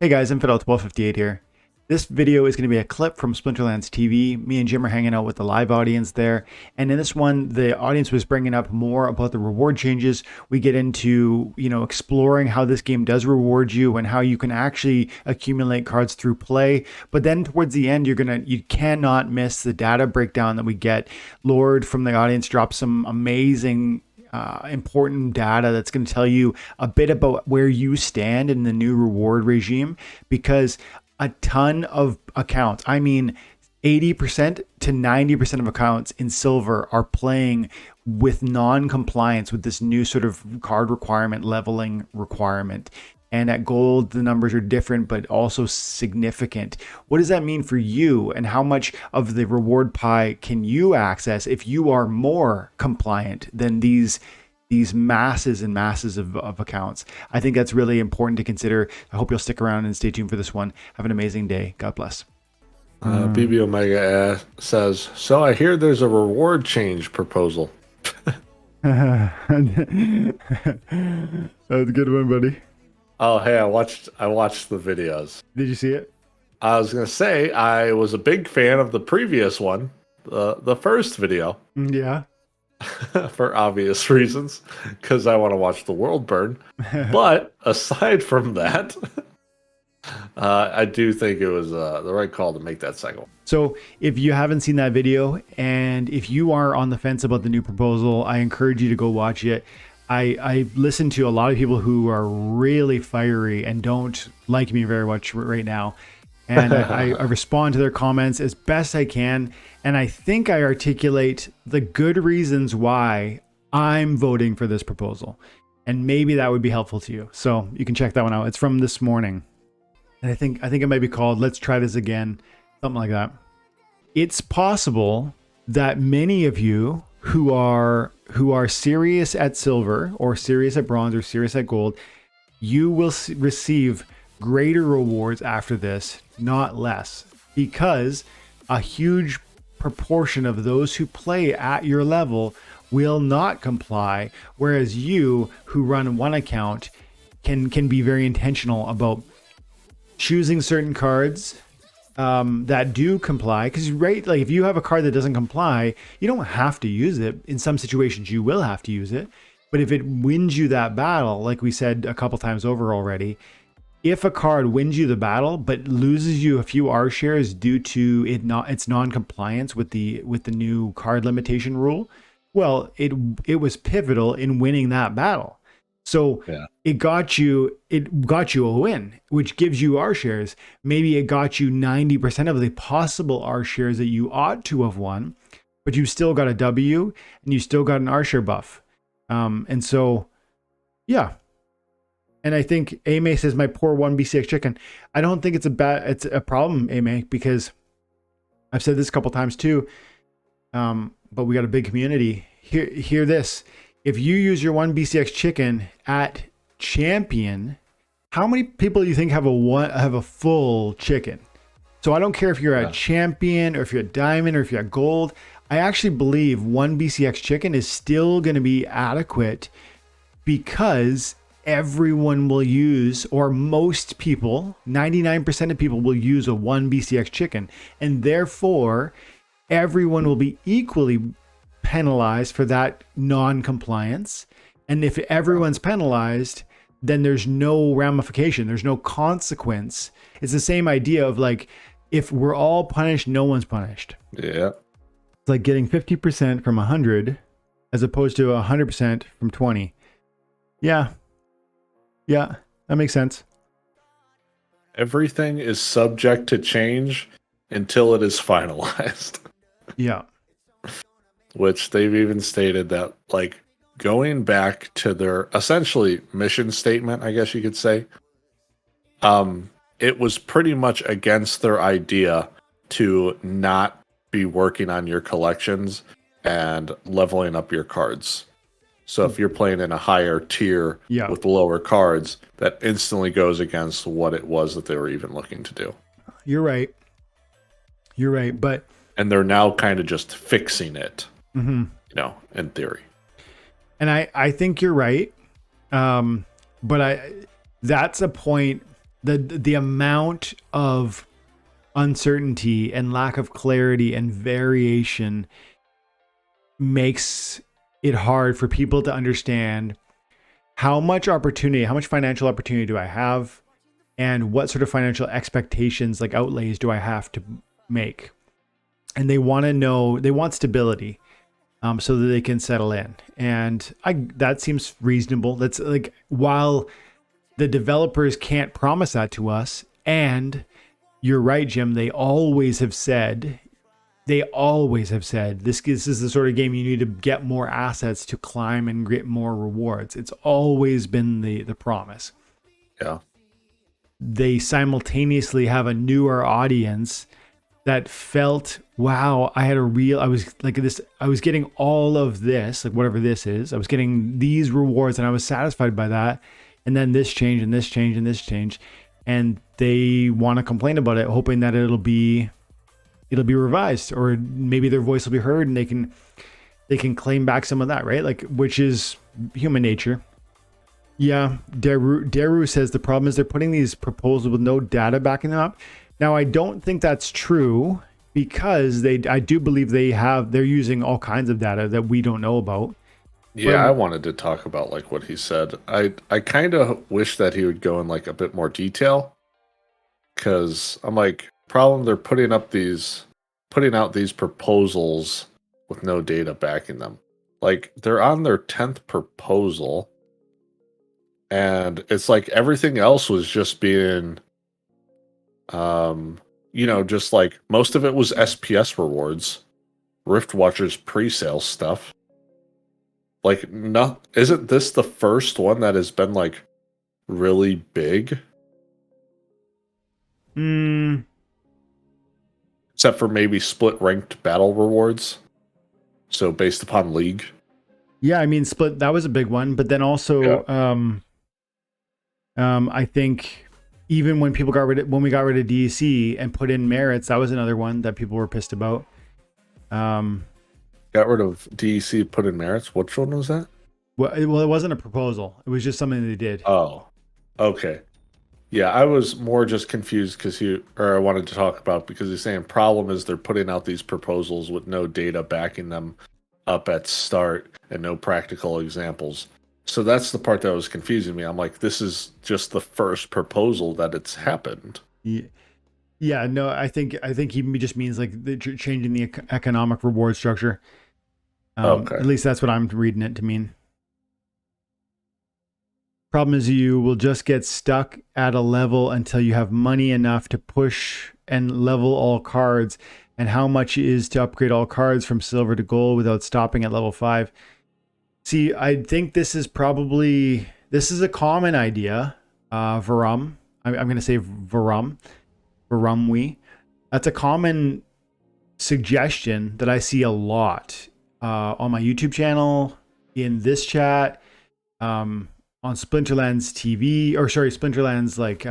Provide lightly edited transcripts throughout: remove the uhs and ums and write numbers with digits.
Hey guys, Infidel1258 here. This video is going to be a clip from Splinterlands TV. Me and Jim are hanging out with the live audience there. And in this one, the audience was bringing up more about the reward changes. We get into, exploring how this game does reward you and how you can actually accumulate cards through play. But then towards the end, you cannot miss the data breakdown that we get. Lord from the audience drops some amazing important data that's going to tell you a bit about where you stand in the new reward regime, because a ton of accounts, I mean 80% to 90% of accounts in silver are playing with non-compliance with this new sort of card requirement, leveling requirement. And at gold, the numbers are different, but also significant. What does that mean for you, and how much of the reward pie can you access if you are more compliant than these masses and masses of accounts? I think that's really important to consider. I hope you'll stick around and stay tuned for this one. Have an amazing day. God bless. BB Omega says, so I hear there's a reward change proposal. That's a good one, buddy. Oh, hey, I watched the videos. Did you see it? I was going to say, I was a big fan of the previous one, the first video. Yeah. For obvious reasons, because I want to watch the world burn. But aside from that, I do think it was the right call to make that second one. So if you haven't seen that video, and if you are on the fence about the new proposal, I encourage you to go watch it. I listen to a lot of people who are really fiery and don't like me very much right now. And I respond to their comments as best I can. And I think I articulate the good reasons why I'm voting for this proposal. And maybe that would be helpful to you. So you can check that one out. It's from this morning. And I think it might be called Let's Try This Again. Something like that. It's possible that many of you who are serious at silver or serious at bronze or serious at gold, you will receive greater rewards after this, not less, because a huge proportion of those who play at your level will not comply, whereas you who run one account can be very intentional about choosing certain cards that do comply. Because right, like if you have a card that doesn't comply, you don't have to use it. In some situations you will have to use it, but if it wins you that battle, like we said a couple times over already, if a card wins you the battle but loses you a few R shares due to its non-compliance with the new card limitation rule, well, it was pivotal in winning that battle. So yeah. It got you a win, which gives you R shares. Maybe it got you 90% of the possible R shares that you ought to have won, but you still got a W and you still got an R share buff. And so, yeah. And I think Ame says, my poor 1BCX chicken. I don't think it's a problem, Ame, because I've said this a couple times too. But we got a big community. Hear this. If you use your 1BCX chicken at champion, how many people do you think have a full chicken? So I don't care if you're at champion or if you're at diamond or if you're at gold. I actually believe 1BCX chicken is still going to be adequate, because everyone will use, or most people, 99% of people will use a 1BCX chicken, and therefore everyone will be equally penalized for that non-compliance. And if everyone's penalized, then there's no ramification, there's no consequence. It's the same idea of like, if we're all punished, no one's punished. Yeah. It's like getting 50% from 100 as opposed to 100% from 20. Yeah, that makes sense. Everything is subject to change until it is finalized. Yeah. Which they've even stated that, like, going back to their essentially mission statement, I guess you could say, it was pretty much against their idea to not be working on your collections and leveling up your cards. So if you're playing in a higher tier with lower cards, that instantly goes against what it was that they were even looking to do. You're right. And they're now kind of just fixing it, in theory. And I think you're right. But that's a point the amount of uncertainty and lack of clarity and variation makes it hard for people to understand how much financial opportunity do I have, and what sort of financial expectations, like outlays, do I have to make. And they want stability, so that they can settle in. And that seems reasonable. That's like, while the developers can't promise that to us, and you're right, Jim, they always have said this is the sort of game you need to get more assets to climb and get more rewards. It's always been the promise. Yeah. They simultaneously have a newer audience that felt, wow, I was getting all of this, like whatever this is. I was getting these rewards and I was satisfied by that. And then this change and this change and this change. And they want to complain about it, hoping that it'll be revised, or maybe their voice will be heard and they can claim back some of that, right? Like, which is human nature. Yeah, Daru says the problem is they're putting these proposals with no data backing them up. Now, I don't think that's true, because I do believe they're using all kinds of data that we don't know about. Yeah, I wanted to talk about like what he said. I kind of wish that he would go in like a bit more detail, because I'm like, problem, they're putting out these proposals with no data backing them. Like, they're on their 10th proposal, and it's like everything else was just being just like most of it was SPS rewards, Rift Watchers pre-sale stuff. Like, isn't this the first one that has been like really big? Except for maybe split ranked battle rewards. So based upon league. Yeah, I mean, split, that was a big one. But then also, I think even when we got rid of DEC and put in merits, that was another one that people were pissed about. Got rid of DEC, put in merits. Which one was that? Well, it wasn't a proposal. It was just something they did. Oh, okay. Yeah, I was more just confused I wanted to talk about, because he's saying problem is they're putting out these proposals with no data backing them up at start and no practical examples. So that's the part that was confusing me. I'm like, this is just the first proposal that it's happened. Yeah, no, I think he just means like changing the economic reward structure. Okay. At least that's what I'm reading it to mean. Problem is, you will just get stuck at a level until you have money enough to push and level all cards. And how much is to upgrade all cards from silver to gold without stopping at level 5? See, I think this is a common idea. Varum. I'm going to say Varum. Varumwi. That's a common suggestion that I see a lot on my YouTube channel, in this chat, on Splinterlands TV, or sorry, Splinterlands, like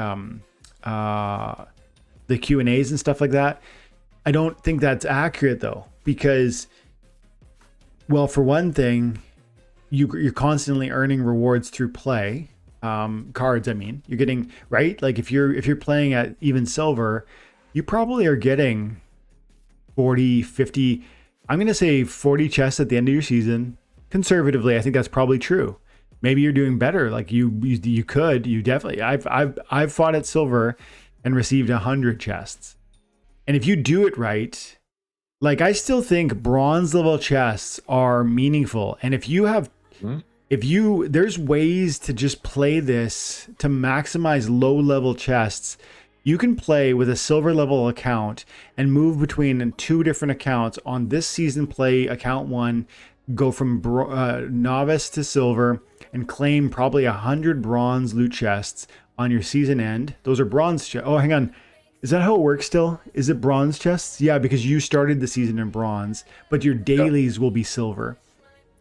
the Q&As and stuff like that. I don't think that's accurate though, because, well, for one thing, you're constantly earning rewards through play. Cards, I mean, you're getting, right? Like if you're playing at even silver, you probably are getting 40, 50, I'm going to say 40 chests at the end of your season. Conservatively, I think that's probably true. Maybe you're doing better. Like you definitely, I've fought at silver and received 100 chests. And if you do it right, like, I still think bronze level chests are meaningful. And if you have, there's ways to just play this to maximize low level chests. You can play with a silver level account and move between 2 different accounts on this season. Play account 1, go from novice to silver, and claim probably 100 bronze loot chests on your season end. Those are bronze chests. Oh, hang on. Is that how it works still? Is it bronze chests? Yeah, because you started the season in bronze, but your dailies will be silver.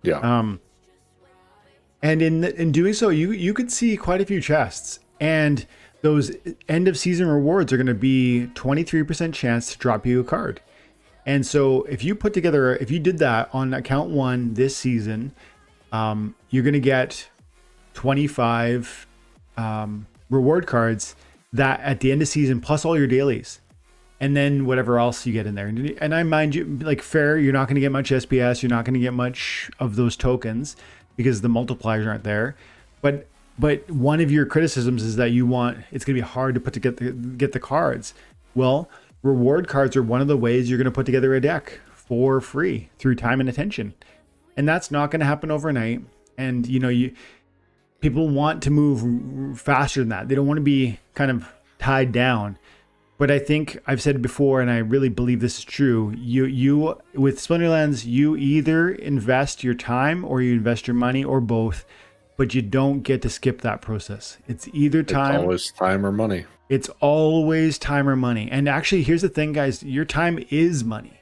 Yeah. And in doing so, you could see quite a few chests. And those end of season rewards are going to be 23% chance to drop you a card. And so if you did that on account 1 this season, you're going to get 25 reward cards that at the end of season, plus all your dailies, and then whatever else you get in there. And I mind you, like fair, you're not going to get much SPS, you're not going to get much of those tokens because the multipliers aren't there. But one of your criticisms is that it's going to be hard to get the cards. Well, reward cards are one of the ways you're going to put together a deck for free through time and attention, and that's not going to happen overnight. And people want to move faster than that. They don't want to be kind of tied down. But I think I've said before, and I really believe this is true, you with Splinterlands, you either invest your time or you invest your money or both, but you don't get to skip that process. It's either time. It's always time or money. It's always time or money. And actually, here's the thing, guys. Your time is money.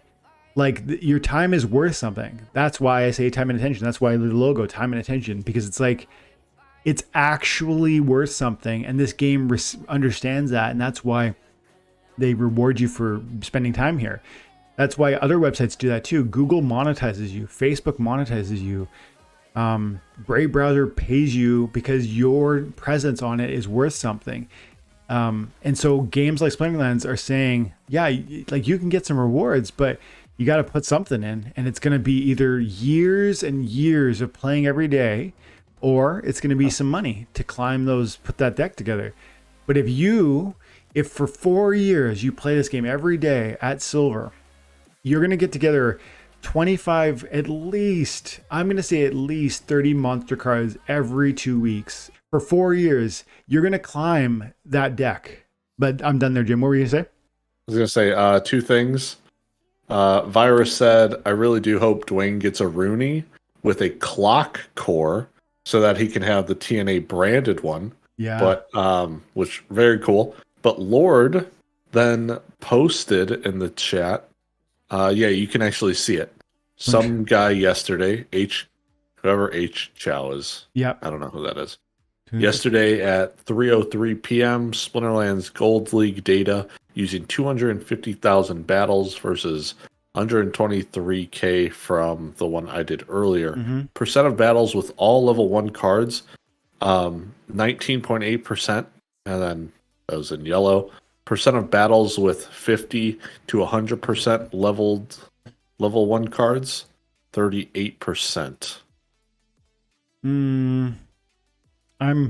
Like, your time is worth something. That's why I say time and attention. That's why the logo, time and attention, because it's like, it's actually worth something. And this game understands that. And that's why they reward you for spending time here. That's why other websites do that too. Google monetizes you. Facebook monetizes you. Brave Browser pays you because your presence on it is worth something. And so games like Splinterlands are saying, yeah, like you can get some rewards, but you got to put something in, and it's going to be either years and years of playing every day, or it's going to be some money to put that deck together. But if for 4 years you play this game every day at silver, you're going to get together 25, at least 30 monster cards every 2 weeks. For 4 years, you're going to climb that deck. But I'm done there, Jim. What were you going to say? I was going to say two things. Virus said, I really do hope Dwayne gets a Rooney with a clock core so that he can have the TNA branded one. Yeah. But which very cool. But Lord then posted in the chat, yeah, you can actually see it. Some guy yesterday, whoever hchao is. Yeah. I don't know who that is. Yesterday at 3:03 p.m., Splinterlands Gold League data using 250,000 battles versus 123k from the one I did earlier. Mm-hmm. Percent of battles with all level 1 cards, 19.8%, and then that was in yellow. Percent of battles with 50 to 100% level 1 cards, 38%. I'm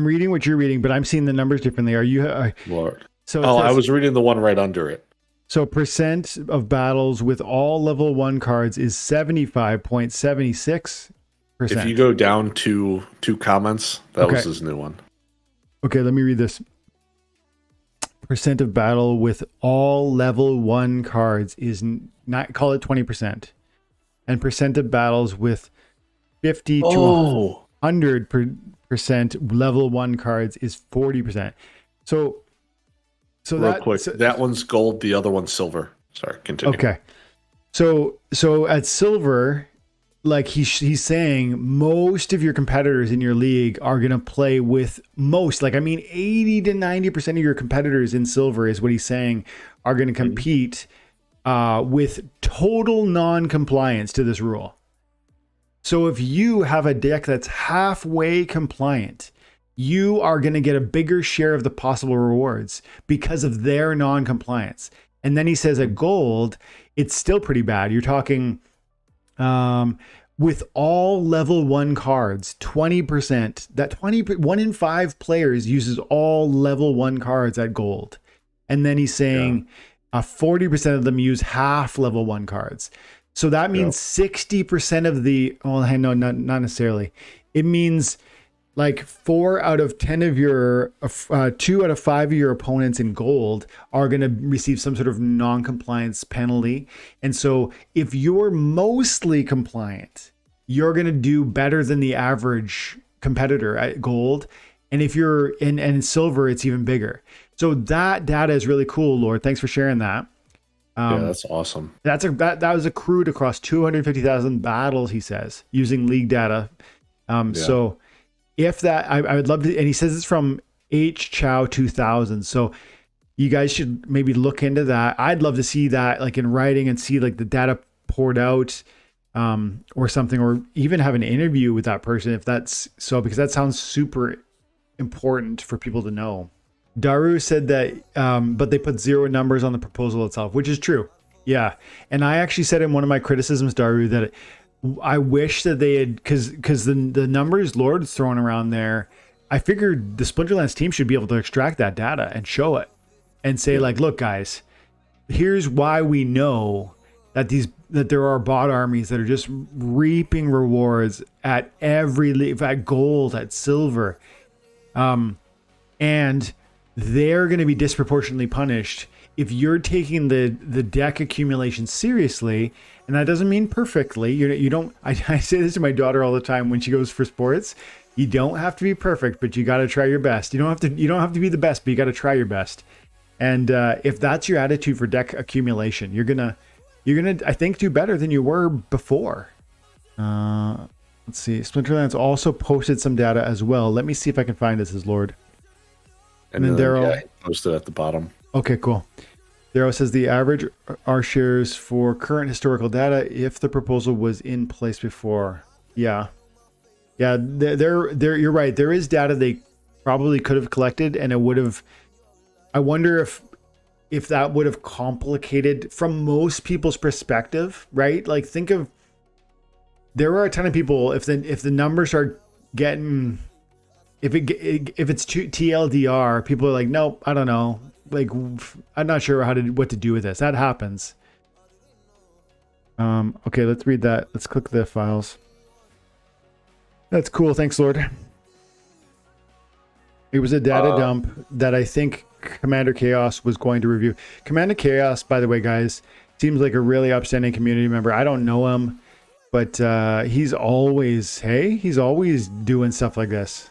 reading what you're reading, but I'm seeing the numbers differently. Are you? Lord. So I was reading the one right under it. So percent of battles with all level 1 cards is 75.76%. If you go down to 2 comments, that was his new one. Okay, let me read this. Percent of battle with all level 1 cards is not, call it 20%. And percent of battles with 50 to 100% level 1 cards is 40%. So real quick, that one's gold, the other one's silver. Sorry, continue. Okay. So at silver, like he's saying, most of your competitors in your league are going to play with 80 to 90% of your competitors in silver is what he's saying are going to compete with total non-compliance to this rule. So if you have a deck that's halfway compliant, you are going to get a bigger share of the possible rewards because of their non-compliance. And then he says at gold, it's still pretty bad. You're talking with all level 1 cards, 20%, 1 in 5 players uses all level 1 cards at gold. And then he's saying 40% of them use half level 1 cards. So that means 60% of no, not necessarily. It means like 4 out of 10 of your, 2 out of 5 of your opponents in gold are going to receive some sort of non-compliance penalty. And so if you're mostly compliant, you're going to do better than the average competitor at gold. And if you're in silver, it's even bigger. So that data is really cool, Lord. Thanks for sharing that. Yeah, that's awesome. That was accrued across 250,000 battles, he says, using league data. So if that, I would love to, and he says it's from hchao 2000. So you guys should maybe look into that. I'd love to see that like in writing and see like the data poured out or something, or even have an interview with that person if that's so, because that sounds super important for people to know. Daru said that, but they put zero numbers on the proposal itself, which is true. Yeah. And I actually said in one of my criticisms, Daru, that I wish that they had, because the numbers Lord's throwing around there, I figured the Splinterlands team should be able to extract that data and show it and say, like, look, guys, here's why we know that there are bot armies that are just reaping rewards at at gold, at silver, and they're going to be disproportionately punished if you're taking the deck accumulation seriously. And that doesn't mean perfectly. You don't. I say this to my daughter all the time when she goes for sports. You don't have to be perfect, but you got to try your best. You don't have to be the best, but you got to try your best. And if that's your attitude for deck accumulation, you're gonna I think do better than you were before. Let's see. Splinterlands also posted some data as well. Let me see if I can find this as Lord. And then Daryl posted at the bottom. Okay, cool. Daryl says the average R shares for current historical data if the proposal was in place before. Yeah. Yeah, you're right. There is data they probably could have collected, and it would have. I wonder if that would have complicated from most people's perspective, right? Like, think of, there are a ton of people, if the numbers are getting, if it's too TLDR, people are like, nope, I don't know. Like, I'm not sure what to do with this. That happens. Okay, let's read that. Let's click the files. That's cool. Thanks, Lord. It was a data dump that I think Commander Chaos was going to review. Commander Chaos, by the way, guys, seems like a really upstanding community member. I don't know him, but he's always doing stuff like this.